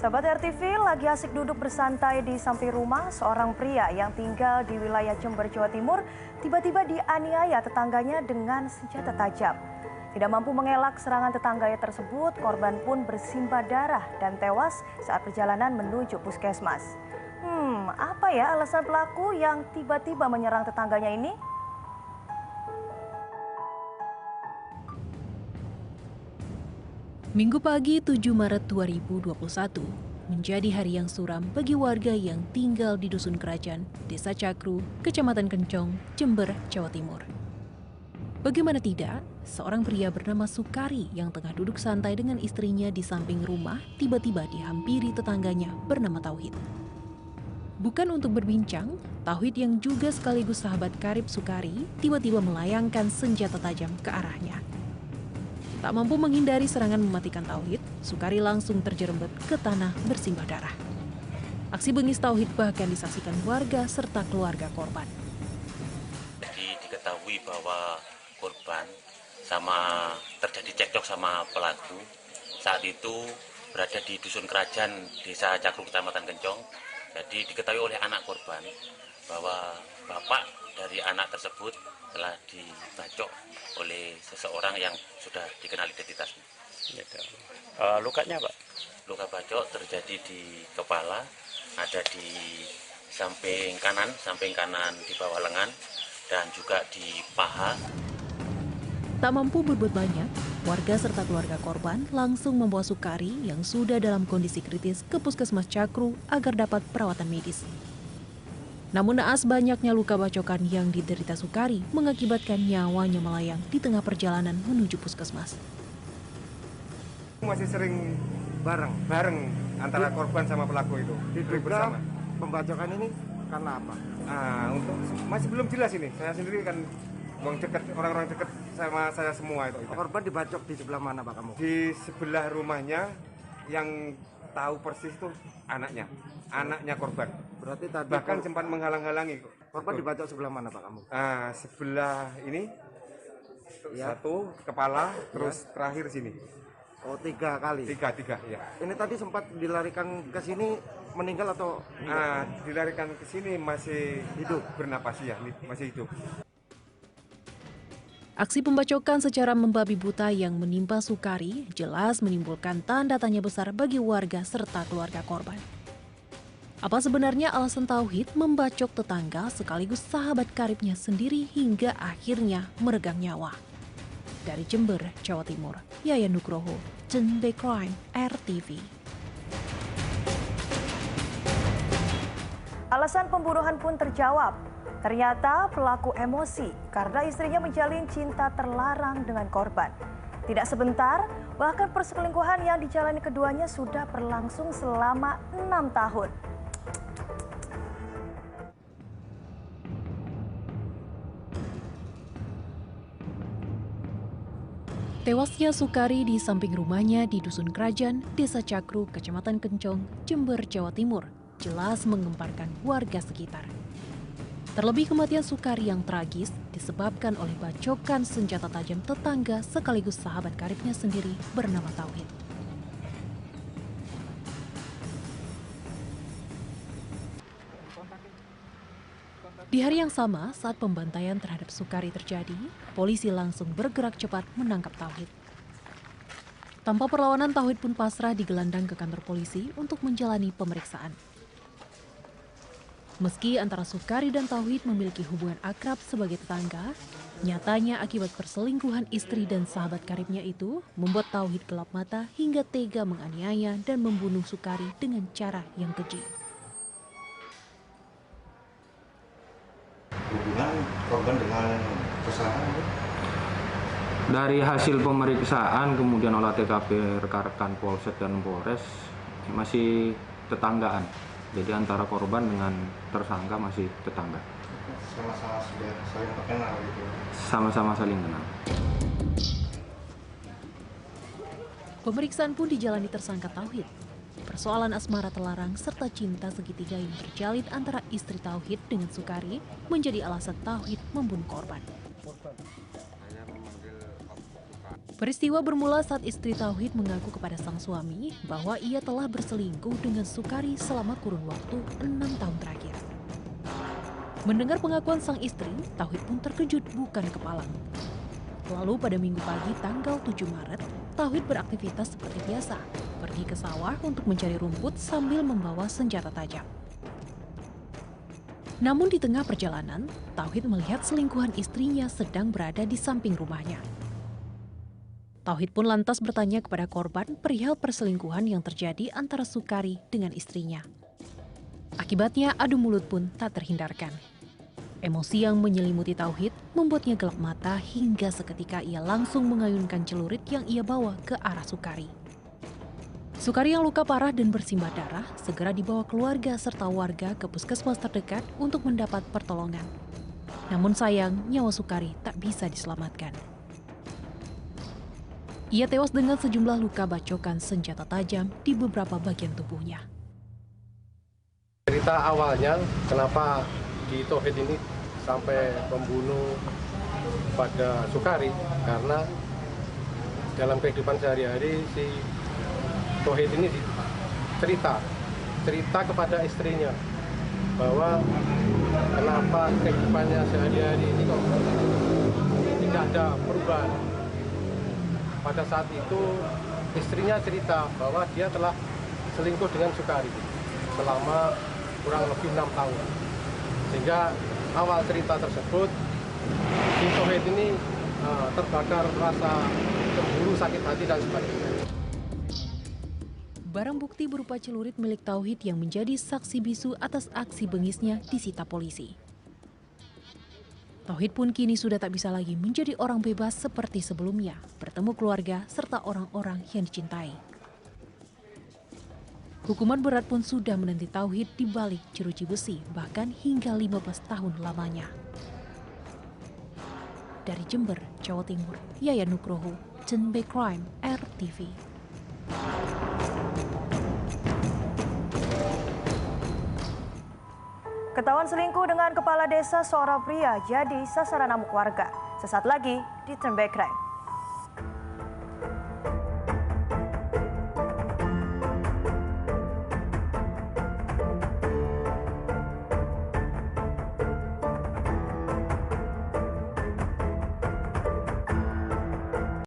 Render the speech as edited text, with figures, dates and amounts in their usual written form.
Sahabat RTV lagi asik duduk bersantai di samping rumah, seorang pria yang tinggal di wilayah Jember, Jawa Timur tiba-tiba dianiaya tetangganya dengan senjata tajam. Tidak mampu mengelak serangan tetangganya tersebut, korban pun bersimbah darah dan tewas saat perjalanan menuju puskesmas. Apa ya alasan pelaku yang tiba-tiba menyerang tetangganya ini? Minggu pagi 7 Maret 2021 menjadi hari yang suram bagi warga yang tinggal di Dusun Kerajaan, Desa Cakru, Kecamatan Kencong, Jember, Jawa Timur. Bagaimana tidak, seorang pria bernama Sukari yang tengah duduk santai dengan istrinya di samping rumah tiba-tiba dihampiri tetangganya bernama Tauhid. Bukan untuk berbincang, Tauhid yang juga sekaligus sahabat karib Sukari tiba-tiba melayangkan senjata tajam ke arahnya. Tak mampu menghindari serangan mematikan Tauhid, Sukari langsung terjerembet ke tanah bersimbah darah. Aksi bengis Tauhid bahkan disaksikan warga serta keluarga korban. Jadi diketahui bahwa korban terjadi cekcok sama pelaku. Saat itu berada di Dusun Kerajaan, Desa Cakru, Kecamatan Kencong. Jadi diketahui oleh anak korban bahwa bapak dari anak tersebut telah dibacok oleh seseorang yang sudah dikenal identitasnya. Lukanya, Pak? Luka bacok terjadi di kepala, ada di samping kanan di bawah lengan, dan juga di paha. Tak mampu berbuat banyak, warga serta keluarga korban langsung membawa Sukari yang sudah dalam kondisi kritis ke Puskesmas Cakru agar dapat perawatan medis. Namun naas banyaknya luka bacokan yang diderita Sukari mengakibatkan nyawanya melayang di tengah perjalanan menuju puskesmas. Masih sering bareng antara korban sama pelaku itu. Diduga pembacokan ini karena apa? Untuk masih belum jelas ini. Saya sendiri kan orang-orang dekat sama saya semua itu. Korban dibacok di sebelah mana, Pak, kamu? Di sebelah rumahnya, yang tahu persis itu anaknya korban. Berarti tadi bahkan sempat menghalang-halangi. Korban dibacok sebelah mana, Pak, kamu? Sebelah ini, Ya. satu kepala, terus terakhir sini. Oh, 3 kali. Tiga, ya. Ini tadi sempat dilarikan ke sini meninggal atau Dilarikan ke sini masih hidup, bernapas ya, masih hidup. Aksi pembacokan secara membabi buta yang menimpa Sukari jelas menimbulkan tanda tanya besar bagi warga serta keluarga korban. Apa sebenarnya alasan Tauhid membacok tetangga sekaligus sahabat karibnya sendiri hingga akhirnya meregang nyawa? Dari Jember, Jawa Timur, Yayan Nugroho, Jember Crime, RTV. Alasan pembunuhan pun terjawab. Ternyata pelaku emosi karena istrinya menjalin cinta terlarang dengan korban. Tidak sebentar, bahkan perselingkuhan yang dijalani keduanya sudah berlangsung selama 6 tahun. Tewasnya Sukari di samping rumahnya di Dusun Kerajaan, Desa Cakru, Kecamatan Kencong, Jember, Jawa Timur, jelas menggemparkan warga sekitar. Terlebih kematian Sukari yang tragis disebabkan oleh bacokan senjata tajam tetangga sekaligus sahabat karibnya sendiri bernama Tauhid. Di hari yang sama, saat pembantaian terhadap Sukari terjadi, polisi langsung bergerak cepat menangkap Tauhid. Tanpa perlawanan, Tauhid pun pasrah digelandang ke kantor polisi untuk menjalani pemeriksaan. Meski antara Sukari dan Tauhid memiliki hubungan akrab sebagai tetangga, nyatanya akibat perselingkuhan istri dan sahabat karibnya itu membuat Tauhid gelap mata hingga tega menganiaya dan membunuh Sukari dengan cara yang keji. Hubungan korban dengan tersangka itu? Dari hasil pemeriksaan kemudian olah TKP rekan-rekan Polsek dan Polres masih tetanggaan. Jadi antara korban dengan tersangka masih tetangga. Sama-sama sudah saling kenal gitu. Sama-sama saling kenal. Pemeriksaan pun dijalani tersangka Tauhid. Persoalan asmara terlarang serta cinta segitiga yang terjalin antara istri Tauhid dengan Sukari menjadi alasan Tauhid membunuh korban. Peristiwa bermula saat istri Tauhid mengaku kepada sang suami bahwa ia telah berselingkuh dengan Sukari selama kurun waktu 6 tahun terakhir. Mendengar pengakuan sang istri, Tauhid pun terkejut bukan kepalang. Lalu pada Minggu pagi tanggal 7 Maret, Tauhid beraktivitas seperti biasa, pergi ke sawah untuk mencari rumput sambil membawa senjata tajam. Namun di tengah perjalanan, Tauhid melihat selingkuhan istrinya sedang berada di samping rumahnya. Tauhid pun lantas bertanya kepada korban perihal perselingkuhan yang terjadi antara Sukari dengan istrinya. Akibatnya adu mulut pun tak terhindarkan. Emosi yang menyelimuti Tauhid membuatnya gelap mata hingga seketika ia langsung mengayunkan celurit yang ia bawa ke arah Sukari. Sukari yang luka parah dan bersimbah darah segera dibawa keluarga serta warga ke puskesmas terdekat untuk mendapat pertolongan. Namun sayang, nyawa Sukari tak bisa diselamatkan. Ia tewas dengan sejumlah luka bacokan senjata tajam di beberapa bagian tubuhnya. Cerita awalnya kenapa di Tauhid ini sampai membunuh pada Sukari, karena dalam kehidupan sehari-hari si Tauhid ini cerita kepada istrinya bahwa kenapa kehidupannya sehari-hari ini kok tidak ada perubahan. Pada saat itu istrinya cerita bahwa dia telah selingkuh dengan Sukari selama kurang lebih 6 tahun. Sehingga awal cerita tersebut, si Tauhid ini terbakar rasa cemburu, sakit hati, dan sebagainya. Barang bukti berupa celurit milik Tauhid yang menjadi saksi bisu atas aksi bengisnya disita polisi. Tauhid pun kini sudah tak bisa lagi menjadi orang bebas seperti sebelumnya, bertemu keluarga serta orang-orang yang dicintai. Hukuman berat pun sudah menanti Tauhid di balik jeruji besi, bahkan hingga 15 tahun lamanya. Dari Jember, Jawa Timur, Yayan Nugroho, Cenbe Crime, RTV. Ketahuan selingkuh dengan kepala desa seorang pria jadi sasaran amuk warga. Sesaat lagi di Cenbe Crime.